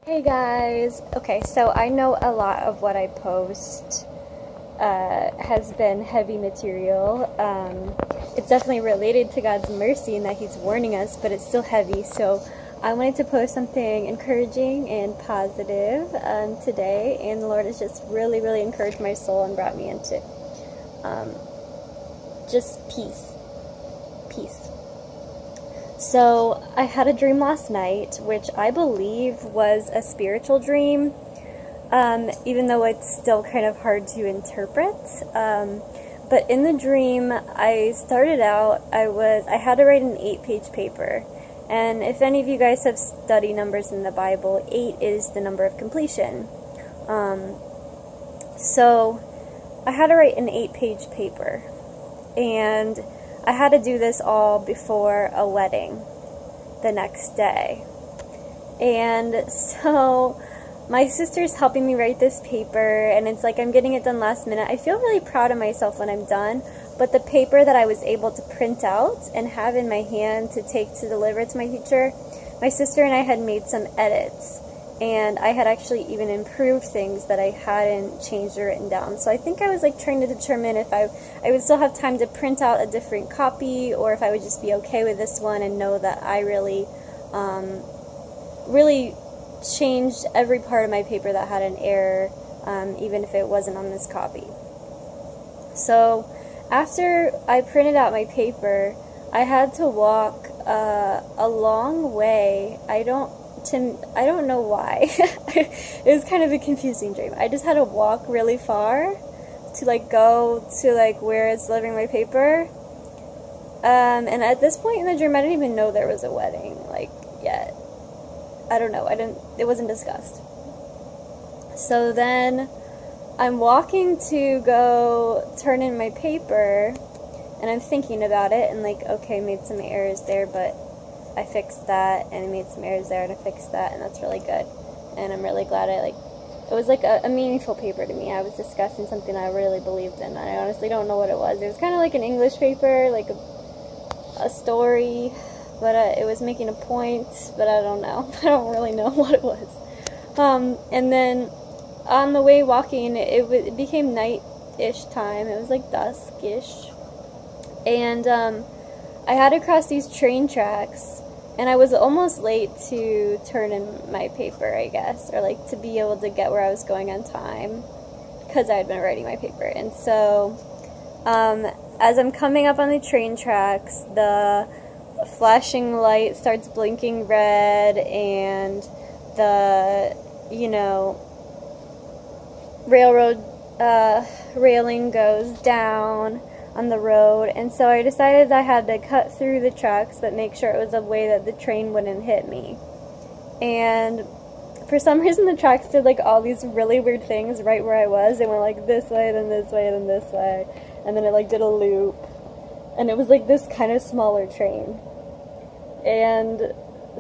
Hey guys! Okay, so I know a lot of what I post has been heavy material. It's definitely related to God's mercy and that He's warning us, but it's still heavy. So I wanted to post something encouraging and positive today, and the Lord has just really, really encouraged my soul and brought me into just peace. Peace. So I had a dream last night, which I believe was a spiritual dream, even though it's still kind of hard to interpret. But in the dream, I started out, I had to write an 8-page paper. And if any of you guys have studied numbers in the Bible, 8 is the number of completion. So I had to write an 8-page paper. And I had to do this all before a wedding the next day. And so my sister's helping me write this paper, and it's like I'm getting it done last minute. I feel really proud of myself when I'm done, but the paper that I was able to print out and have in my hand to take to deliver to my teacher, my sister and I had made some edits. And I had actually even improved things that I hadn't changed or written down. So I think I was like trying to determine if I would still have time to print out a different copy, or if I would just be okay with this one and know that I really, really changed every part of my paper that had an error, even if it wasn't on this copy. So after I printed out my paper, I had to walk a long way. I don't know why. It was kind of a confusing dream. I just had to walk really far to go to where it's delivering my paper. And at this point in the dream, I didn't even know there was a wedding yet. I don't know. It wasn't discussed. So then I'm walking to go turn in my paper, and I'm thinking about it and okay, made some errors there, but I fixed that, and I made some errors there, and I fixed that, and that's really good. And I'm really glad it was a meaningful paper to me. I was discussing something I really believed in. I honestly don't know what it was. It was kind of like an English paper, like a story, but it was making a point, but I don't know. I don't really know what it was. And then on the way walking, it became night-ish time. It was dusk-ish. And I had to cross these train tracks, and I was almost late to turn in my paper, I guess, or to be able to get where I was going on time, because I had been writing my paper. And so as I'm coming up on the train tracks, the flashing light starts blinking red, and the railroad railing goes down on the road, and so I decided I had to cut through the tracks but make sure it was a way that the train wouldn't hit me. And for some reason the tracks did all these really weird things right where I was. They went this way, then this way, then this way, and then it did a loop, and it was this kind of smaller train. And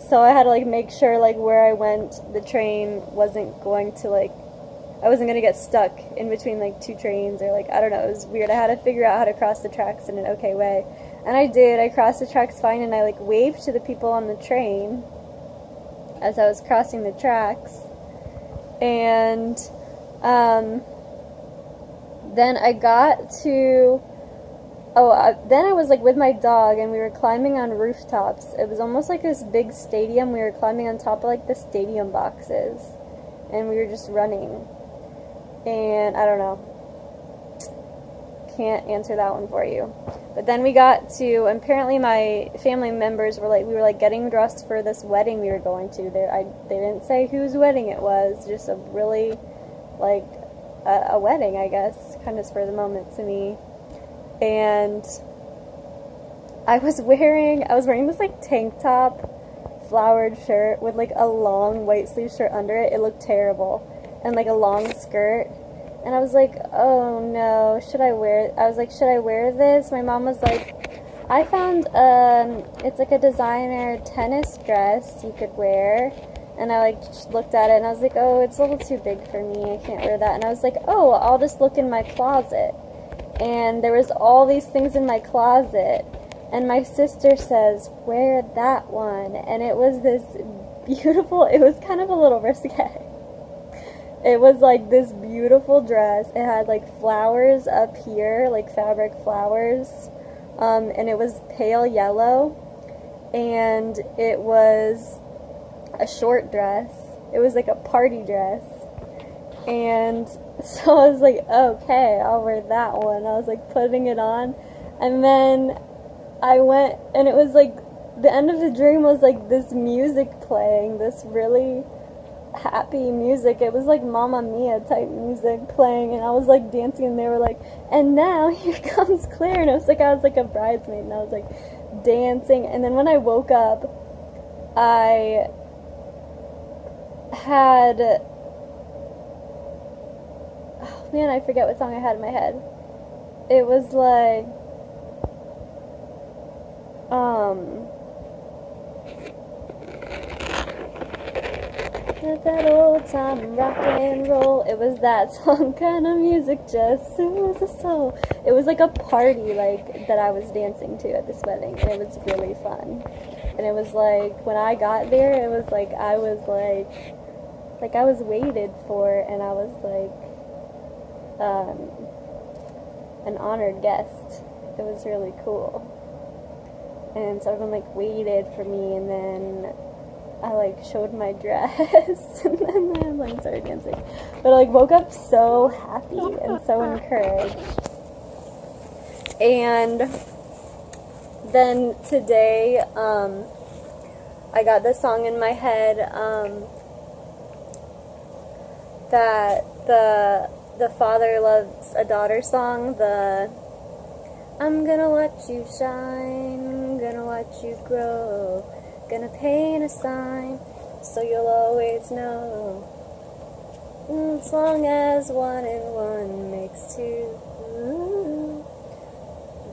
so I had to make sure where I went, the train wasn't going to I wasn't going to get stuck in between two trains, or I don't know, it was weird. I had to figure out how to cross the tracks in an okay way. And I did. I crossed the tracks fine, and I waved to the people on the train as I was crossing the tracks. And then I got to then I was with my dog, and we were climbing on rooftops. It was almost like this big stadium. We were climbing on top of the stadium boxes, and we were just running. And I don't know, can't answer that one for you. But then we got to, apparently my family members were we were getting dressed for this wedding we were going to. They didn't say whose wedding it was, just a really a wedding, I guess, kind of spur of the moment to me. And I was wearing this tank top flowered shirt with a long white sleeve shirt under it. It looked terrible. And a long skirt, and I was oh no, should I wear this? My mom was I found it's a designer tennis dress you could wear, and I just looked at it, and I was oh, it's a little too big for me, I can't wear that. And I was oh, I'll just look in my closet. And there was all these things in my closet, and my sister says, wear that one. And it was this beautiful, it was kind of a little risque. It was like this beautiful dress. It had like flowers up here, like fabric flowers, and it was pale yellow, and it was a short dress. It was like a party dress. And so I was like, okay, I'll wear that one. I was like putting it on, and then I went, and it was like the end of the dream was like this music playing, this really happy music. It was like Mamma Mia type music playing, and I was like dancing, and they were like, and now here comes Claire, and it was like I was like a bridesmaid, and I was like dancing. And then when I woke up, I had, oh man, I forget what song I had in my head. It was like that old time rock and roll. It was that song, kind of music just soothes the soul. It was like a party like that I was dancing to at this wedding, and it was really fun. And it was like when I got there, it was like I was I was waited for, and I was like an honored guest. It was really cool. And so everyone like waited for me, and then I like showed my dress, and then I like started dancing. But I like woke up so happy and so encouraged. And then today, I got this song in my head that the Father Loves a Daughter song, the I'm gonna watch you shine, gonna watch you grow, gonna paint a sign so you'll always know. As long as 1 and 1 makes 2,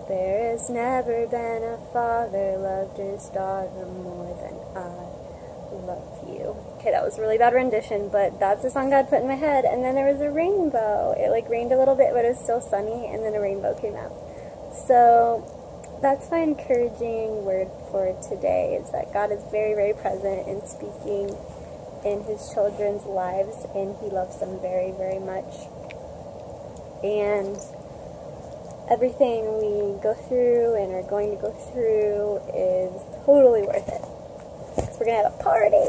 there has never been a father loved his daughter more than I love you. Okay, that was a really bad rendition, but that's the song God put in my head. And then there was a rainbow. It like rained a little bit, but it was still sunny, and then a rainbow came out. So that's my encouraging word for today, is that God is very, very present in speaking in his children's lives, and he loves them very, very much. And everything we go through and are going to go through is totally worth it, because we're going to have a party.